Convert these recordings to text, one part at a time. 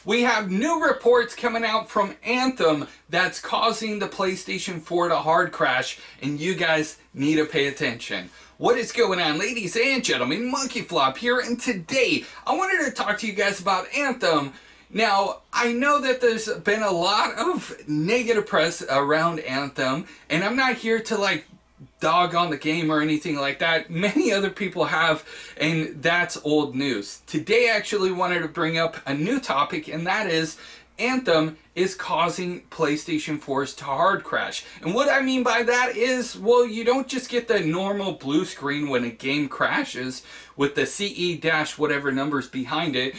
We have new reports coming out from Anthem that's causing the PlayStation 4 to hard crash, and you guys need to pay attention. What is going on, ladies and gentlemen? Monkey Flop here, and today I wanted to talk to you guys about Anthem. Now, I know that there's been a lot of negative press around Anthem, and I'm not here to dog on the game or anything like that. Many other people have, and that's old news. Today I actually wanted to bring up a new topic, and that is Anthem is causing PlayStation 4s to hard crash. And what I mean by that is, well, you don't just get the normal blue screen when a game crashes with the CE dash whatever numbers behind it,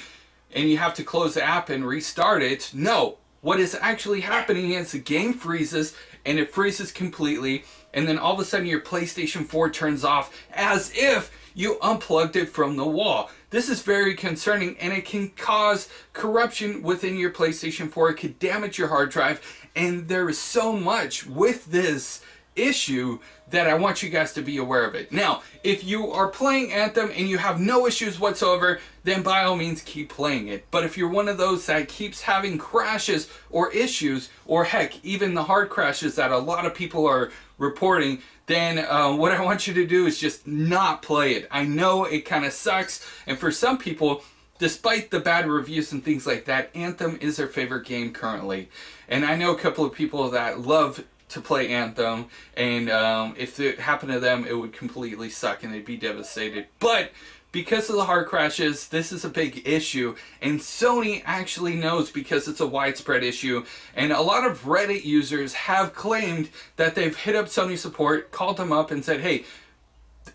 and you have to close the app and restart it. No, what is actually happening is the game freezes, and it freezes completely, and then all of a sudden your PlayStation 4 turns off as if you unplugged it from the wall. This is very concerning, and it can cause corruption within your PlayStation 4. It could damage your hard drive, and there is so much with this issue that I want you guys to be aware of it. Now, if you are playing Anthem and you have no issues whatsoever, then by all means keep playing it. But if you're one of those that keeps having crashes or issues, or heck, even the hard crashes that a lot of people are reporting, then what I want you to do is just not play it. I know it kind of sucks, and for some people, despite the bad reviews and things like that, Anthem is their favorite game currently. And I know a couple of people that love to play Anthem, and if it happened to them, it would completely suck and they'd be devastated. But because of the hard crashes, this is a big issue, and Sony actually knows because it's a widespread issue, and a lot of Reddit users have claimed that they've hit up Sony support, called them up and said, hey,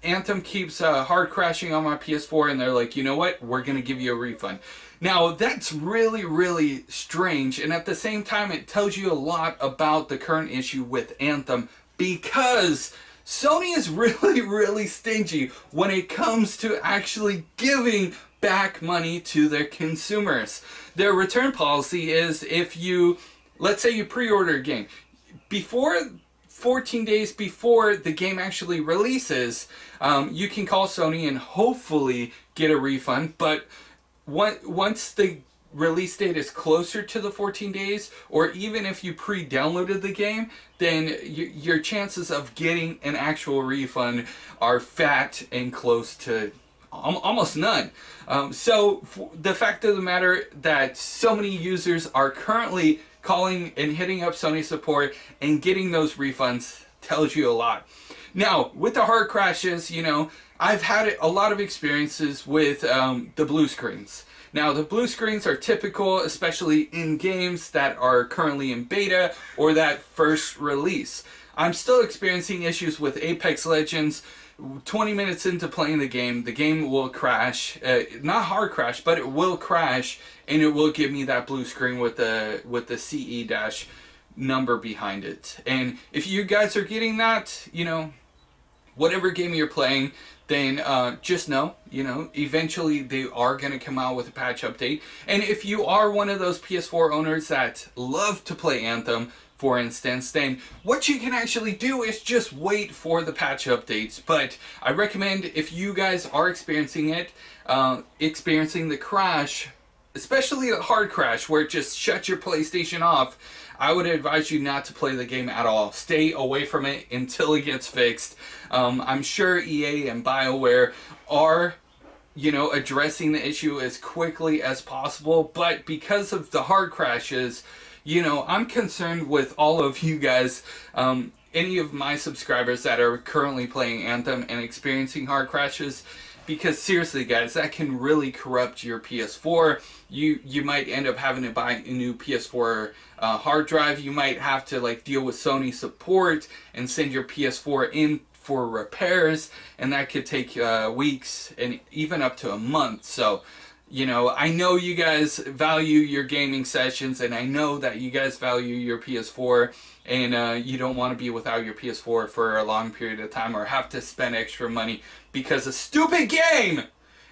Anthem keeps hard crashing on my PS4, and they're like, you know what, we're gonna give you a refund. Now, that's really, really strange, and at the same time, it tells you a lot about the current issue with Anthem, because Sony is really, really stingy when it comes to actually giving back money to their consumers. Their return policy is, if you, let's say you pre-order a game, before 14 days before the game actually releases, you can call Sony and hopefully get a refund. But once the release date is closer to the 14 days, or even if you pre-downloaded the game, then your chances of getting an actual refund are fat and close to almost none. So the fact of the matter that so many users are currently calling and hitting up Sony support and getting those refunds tells you a lot. Now, with the hard crashes, you know, I've had a lot of experiences with the blue screens. Now, the blue screens are typical, especially in games that are currently in beta or that first release. I'm still experiencing issues with Apex Legends. 20 minutes into playing the game will crash. Not hard crash, but it will crash, and it will give me that blue screen with the CE dash number behind it. And if you guys are getting that, you know, whatever game you're playing, then just know, you know, eventually they are going to come out with a patch update. And if you are one of those PS4 owners that love to play Anthem, for instance, then what you can actually do is just wait for the patch updates. But I recommend, if you guys are experiencing it, experiencing the crash, especially the hard crash where it just shuts your PlayStation off, I would advise you not to play the game at all. Stay away from it until it gets fixed. I'm sure EA and BioWare are, you know, addressing the issue as quickly as possible, but because of the hard crashes, you know, I'm concerned with all of you guys, any of my subscribers that are currently playing Anthem and experiencing hard crashes, because seriously guys, that can really corrupt your PS4. You might end up having to buy a new PS4 hard drive. You might have to deal with Sony support and send your PS4 in for repairs, and that could take weeks and even up to a month. So, you know, I know you guys value your gaming sessions, and I know that you guys value your PS4, and you don't want to be without your PS4 for a long period of time or have to spend extra money because a stupid game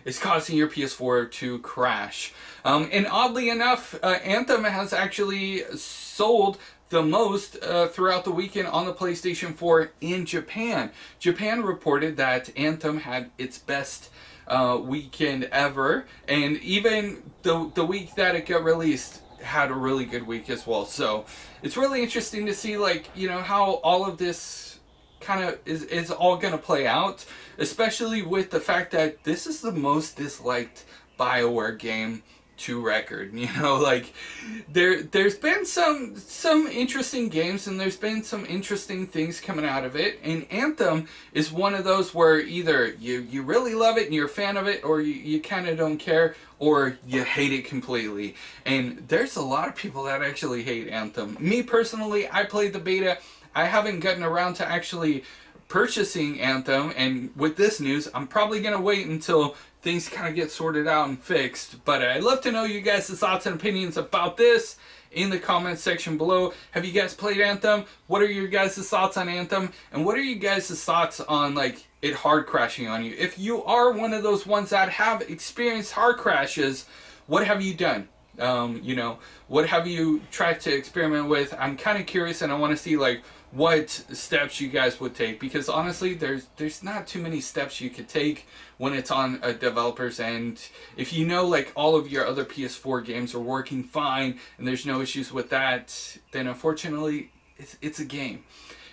is causing your PS4 to crash. And oddly enough, Anthem has actually sold the most throughout the weekend on the PlayStation 4 in Japan. Japan reported that Anthem had its best weekend ever, and even the week that it got released had a really good week as well. So it's really interesting to see, like, you know, how all of this kind of is all going to play out, especially with the fact that this is the most disliked BioWare game to record. You know, like, there's been some interesting games, and there's been some interesting things coming out of it, and Anthem is one of those where either you really love it and you're a fan of it, or you kind of don't care, or you hate it completely. And there's a lot of people that actually hate Anthem. Me personally, I played the beta. I haven't gotten around to actually purchasing Anthem, and with this news, I'm probably going to wait until things kind of get sorted out and fixed. But I'd love to know you guys' thoughts and opinions about this in the comments section below. Have you guys played Anthem? What are your guys' thoughts on Anthem? And what are you guys' thoughts on, like, it hard crashing on you? If you are one of those ones that have experienced hard crashes, what have you done? You know, what have you tried to experiment with? I'm kind of curious, and I want to see, like, what steps you guys would take, because honestly there's not too many steps you could take when it's on a developer's end. If you know, like, all of your other PS4 games are working fine and there's no issues with that, then unfortunately it's a game.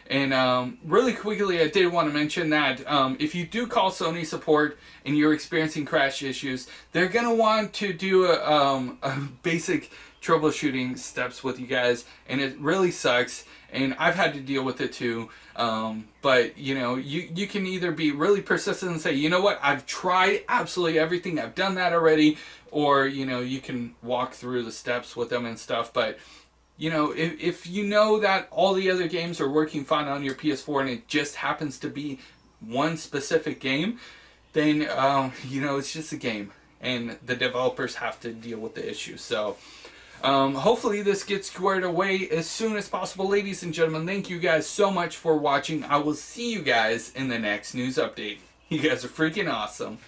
And really quickly, I did want to mention that if you do call Sony support and you're experiencing crash issues, they're going to want to do a basic troubleshooting steps with you guys, and it really sucks, and I've had to deal with it too. But you know, you can either be really persistent and say, you know what, I've tried absolutely everything, I've done that already, or, you know, you can walk through the steps with them and stuff. But you know, if you know that all the other games are working fine on your PS4 and it just happens to be one specific game, then you know, it's just a game, and the developers have to deal with the issue. So hopefully this gets squared away as soon as possible. Ladies and gentlemen, thank you guys so much for watching. I will see you guys in the next news update. You guys are freaking awesome.